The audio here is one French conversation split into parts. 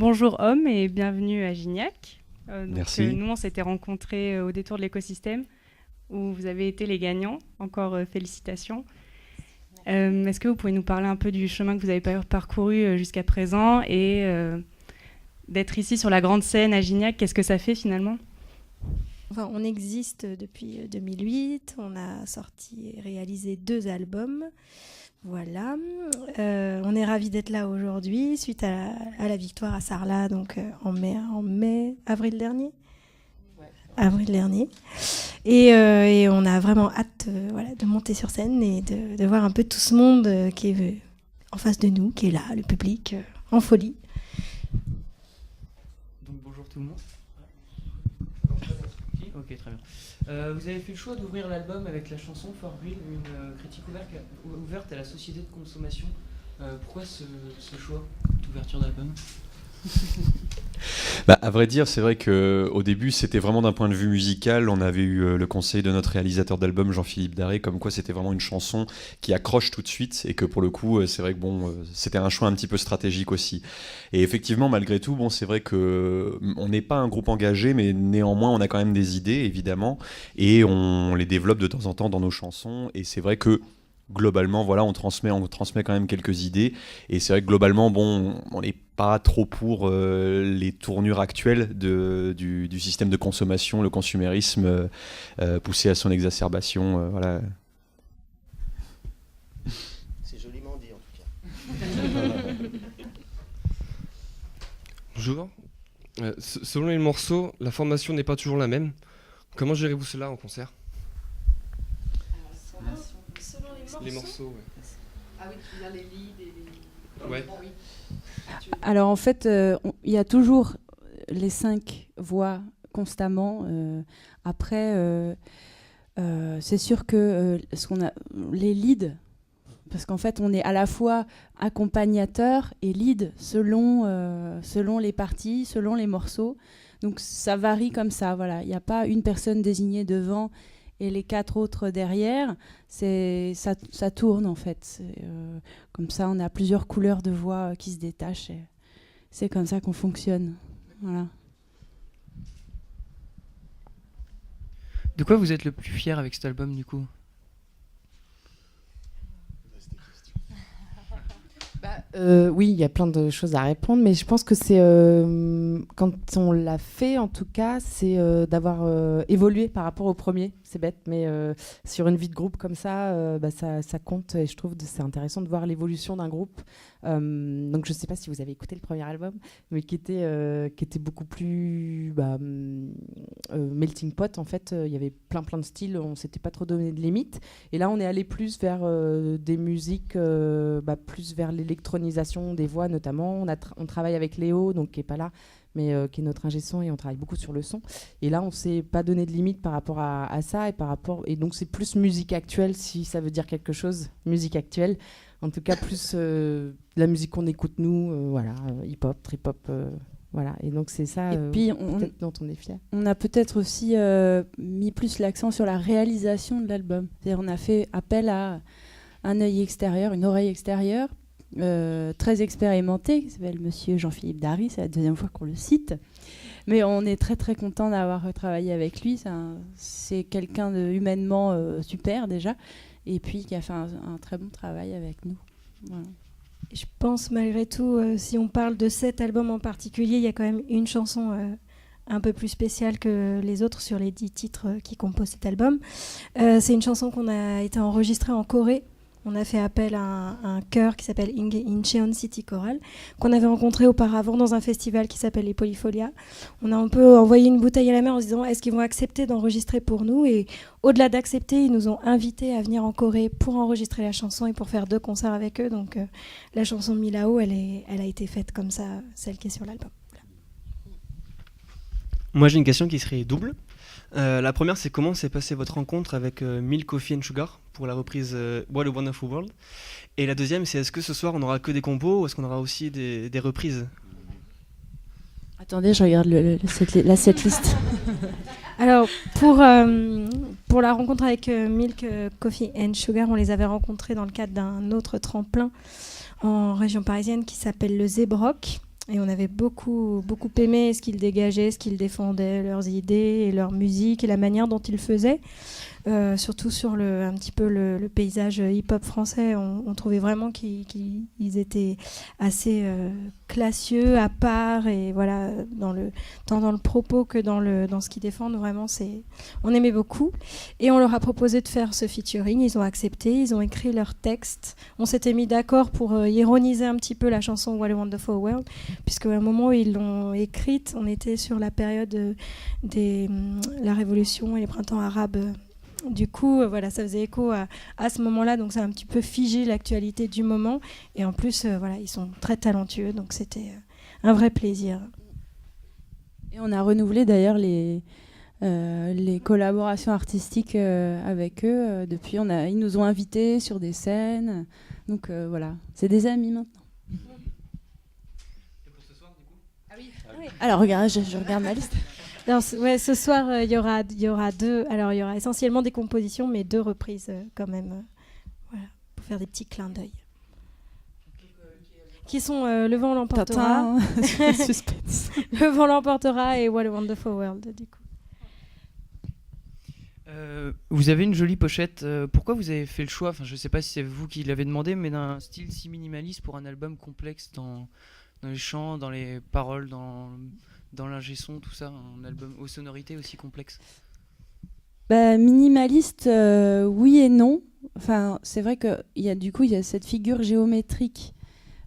Bonjour Homme et bienvenue à Gignac. Merci. Nous, on s'était rencontrés au détour de l'écosystème où vous avez été les gagnants. Encore félicitations. Est-ce que vous pouvez nous parler un peu du chemin que vous avez parcouru jusqu'à présent et d'être ici sur la grande scène à Gignac, qu'est-ce que ça fait finalement ? Enfin, on existe depuis 2008, on a sorti et réalisé 2 albums. Voilà, on est ravis d'être là aujourd'hui suite à la victoire à Sarlat, donc avril dernier. Ouais. Avril dernier. Et on a vraiment hâte de monter sur scène et de voir un peu tout ce monde qui est en face de nous, qui est là, le public en folie. Donc bonjour tout le monde. Ok, très bien. Vous avez fait le choix d'ouvrir l'album avec la chanson For Real, une critique ouverte à la société de consommation. Pourquoi ce choix d'ouverture d'album ? À vrai dire, c'est vrai qu'au début, c'était vraiment d'un point de vue musical. On avait eu le conseil de notre réalisateur d'album, Jean-Philippe Daré, comme quoi c'était vraiment une chanson qui accroche tout de suite et que pour le coup, c'est vrai que c'était un choix un petit peu stratégique aussi. Et effectivement, malgré tout, c'est vrai qu'on n'est pas un groupe engagé, mais néanmoins, on a quand même des idées, évidemment, et on les développe de temps en temps dans nos chansons. Et c'est vrai que globalement, voilà, on transmet quand même quelques idées. Et c'est vrai que globalement, on n'est pas trop pour les tournures actuelles du système de consommation, le consumérisme poussé à son exacerbation. Voilà. C'est joliment dit en tout cas. Bonjour. Selon les morceaux, la formation n'est pas toujours la même. Comment gérez-vous cela en concert ? Les morceaux, ouais. Ah oui, tu veux dire les leads et les... Ouais. Oui. Alors en fait, il y a toujours les 5 voix constamment. Après, c'est sûr que les leads, parce qu'en fait, on est à la fois accompagnateur et lead selon les parties, selon les morceaux. Donc ça varie comme ça. Voilà, il n'y a pas une personne désignée devant et les 4 autres derrière, ça tourne en fait. Comme ça, on a plusieurs couleurs de voix qui se détachent. Et c'est comme ça qu'on fonctionne. Voilà. De quoi vous êtes le plus fier avec cet album du coup ? Oui, il y a plein de choses à répondre, mais je pense que c'est quand on l'a fait, en tout cas, c'est d'avoir évolué par rapport au premier. C'est bête, mais sur une vie de groupe comme ça, ça compte. Et je trouve que c'est intéressant de voir l'évolution d'un groupe. Donc, je ne sais pas si vous avez écouté le premier album, mais qui était beaucoup plus melting pot. En fait, il y avait plein de styles. On ne s'était pas trop donné de limites. Et là, on est allé plus vers des musiques, plus vers l'électronisation des voix notamment. On travaille avec Léo, donc qui est pas là, mais qui est notre ingé son, et on travaille beaucoup sur le son. Et là, on s'est pas donné de limite par rapport à ça, et donc c'est plus musique actuelle, si ça veut dire quelque chose, musique actuelle. En tout cas, plus la musique qu'on écoute nous, hip-hop, trip-hop. Voilà, et donc c'est ça puis dont on est fiers. On a peut-être aussi mis plus l'accent sur la réalisation de l'album. C'est-à-dire on a fait appel à un œil extérieur, une oreille extérieure, très expérimenté, qui s'appelle Monsieur Jean-Philippe Darry, c'est la 2e fois qu'on le cite. Mais on est très très content d'avoir travaillé avec lui. C'est quelqu'un de humainement super déjà, et puis qui a fait un très bon travail avec nous. Voilà. Je pense malgré tout, si on parle de cet album en particulier, il y a quand même une chanson un peu plus spéciale que les autres sur les 10 titres qui composent cet album. C'est une chanson qu'on a été enregistrée en Corée. On a fait appel à un chœur qui s'appelle Incheon City Choral, qu'on avait rencontré auparavant dans un festival qui s'appelle les Polyfolia. On a un peu envoyé une bouteille à la mer en se disant est-ce qu'ils vont accepter d'enregistrer pour nous, et au-delà d'accepter, ils nous ont invités à venir en Corée pour enregistrer la chanson et pour faire 2 concerts avec eux. Donc la chanson Milao, elle a été faite comme ça, celle qui est sur l'album. Voilà. Moi j'ai une question qui serait double. La première, c'est comment s'est passée votre rencontre avec Milk, Coffee and Sugar pour la reprise What a Wonderful World. Et la deuxième, c'est est-ce que ce soir on n'aura que des compos ou est-ce qu'on aura aussi des reprises ? Attendez, je regarde la setlist. Alors, pour la rencontre avec Milk, Coffee and Sugar, on les avait rencontrés dans le cadre d'un autre tremplin en région parisienne qui s'appelle le Zébroc. Et on avait beaucoup aimé ce qu'ils dégageaient, ce qu'ils défendaient, leurs idées et leur musique et la manière dont ils faisaient. Surtout sur un petit peu le paysage hip-hop français, on trouvait vraiment qu'ils étaient assez classieux, à part, et voilà, tant dans le propos que dans ce qu'ils défendent, vraiment, on aimait beaucoup. Et on leur a proposé de faire ce featuring, ils ont accepté, ils ont écrit leur texte. On s'était mis d'accord pour ironiser un petit peu la chanson What a Wonderful World, puisque au moment où ils l'ont écrite, on était sur la période la révolution et les printemps arabes. Du coup, voilà, ça faisait écho à ce moment-là, donc ça a un petit peu figé l'actualité du moment. Et en plus, voilà, ils sont très talentueux, donc c'était un vrai plaisir. Et on a renouvelé d'ailleurs les collaborations artistiques avec eux. Depuis, ils nous ont invités sur des scènes. Donc voilà, c'est des amis maintenant. Et pour ce soir, du coup ? Ah oui. Alors regarde, je regarde ma liste. Alors, ce soir, il y aura deux. Alors, il y aura essentiellement des compositions, mais 2 reprises quand même. Voilà, pour faire des petits clins d'œil. Qui sont Le vent l'emportera. Suspense. Le vent l'emportera et What a Wonderful World, du coup. Vous avez une jolie pochette. Pourquoi vous avez fait le choix, je ne sais pas si c'est vous qui l'avez demandé, mais d'un style si minimaliste pour un album complexe dans les chants, dans les paroles, dans l'ingé son, tout ça, un album aux sonorités aussi complexes? Minimaliste, oui et non. Enfin, c'est vrai qu'il y a cette figure géométrique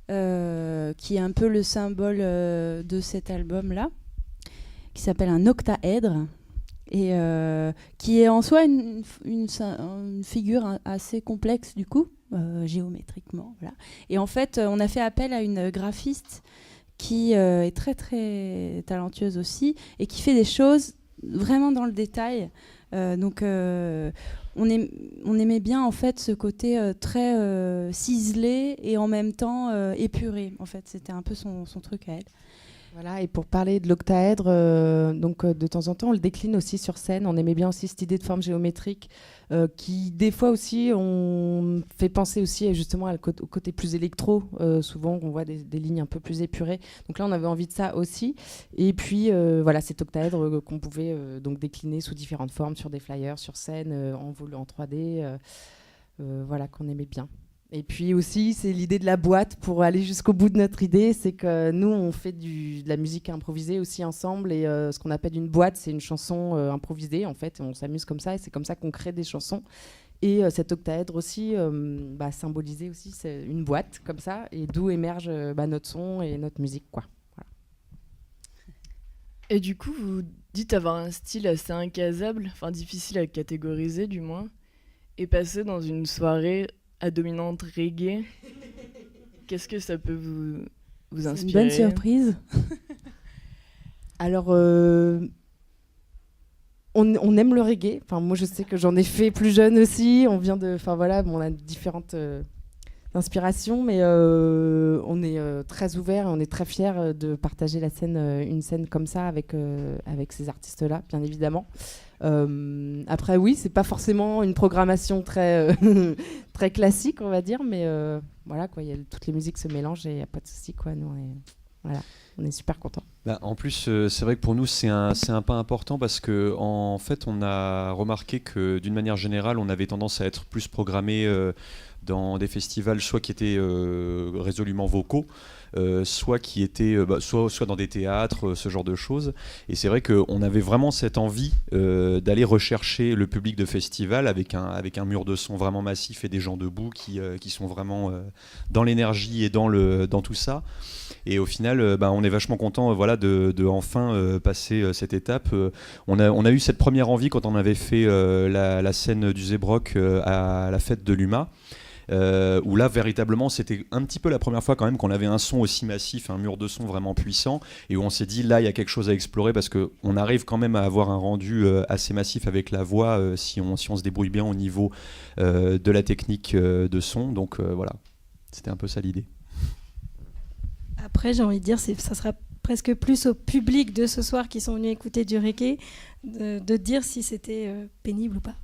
qui est un peu le symbole de cet album-là, qui s'appelle un octaèdre, et qui est en soi une figure assez complexe du coup, géométriquement. Voilà. Et en fait, on a fait appel à une graphiste qui est très très talentueuse aussi et qui fait des choses vraiment dans le détail. Donc on aimait bien en fait ce côté très ciselé et en même temps épuré. En fait, c'était un peu son truc à elle. Voilà, et pour parler de l'octaèdre, de temps en temps, on le décline aussi sur scène. On aimait bien aussi cette idée de forme géométrique qui, des fois aussi, on fait penser aussi justement au côté plus électro. Souvent, on voit des lignes un peu plus épurées. Donc là, on avait envie de ça aussi. Et puis, voilà, cet octaèdre qu'on pouvait donc décliner sous différentes formes sur des flyers, sur scène, en 3D, voilà, qu'on aimait bien. Et puis aussi, c'est l'idée de la boîte pour aller jusqu'au bout de notre idée. C'est que nous, on fait de la musique improvisée aussi ensemble. Et ce qu'on appelle une boîte, c'est une chanson improvisée, en fait. On s'amuse comme ça et c'est comme ça qu'on crée des chansons. Et cet octaèdre aussi, symbolisé aussi, c'est une boîte comme ça. Et d'où émerge notre son et notre musique, quoi. Voilà. Et du coup, vous dites avoir un style assez incasable, enfin difficile à catégoriser du moins. Et passer dans une soirée à dominante reggae, qu'est-ce que ça peut vous inspirer? C'est une bonne surprise. Alors, on aime le reggae. Enfin, moi, je sais que j'en ai fait plus jeune aussi. On a différentes inspirations, mais on est très ouvert et on est très fiers de partager une scène comme ça avec ces artistes-là, bien évidemment. Après, oui, c'est pas forcément une programmation très très classique, on va dire, mais voilà quoi, toutes les musiques se mélangent et il n'y a pas de souci quoi. Nous, on est super contents. En plus, c'est vrai que pour nous, c'est un pas important parce que en fait, on a remarqué que d'une manière générale, on avait tendance à être plus programmé dans des festivals, soit qui étaient résolument vocaux, soit qui étaient soit dans des théâtres, ce genre de choses. Et c'est vrai qu'on avait vraiment cette envie d'aller rechercher le public de festival avec un mur de son vraiment massif et des gens debout qui sont vraiment dans l'énergie et dans tout ça. Et au final, on est vachement content de enfin passer cette étape. On a eu cette première envie quand on avait fait la scène du Zébrock à la fête de l'UMA. Où là véritablement c'était un petit peu la première fois quand même qu'on avait un son aussi massif, un mur de son vraiment puissant, et où on s'est dit là il y a quelque chose à explorer parce qu'on arrive quand même à avoir un rendu assez massif avec la voix si on se débrouille bien au niveau de la technique de son, donc voilà, c'était un peu ça l'idée. Après j'ai envie de dire ça sera presque plus au public de ce soir qui sont venus écouter du reggae de dire si c'était pénible ou pas.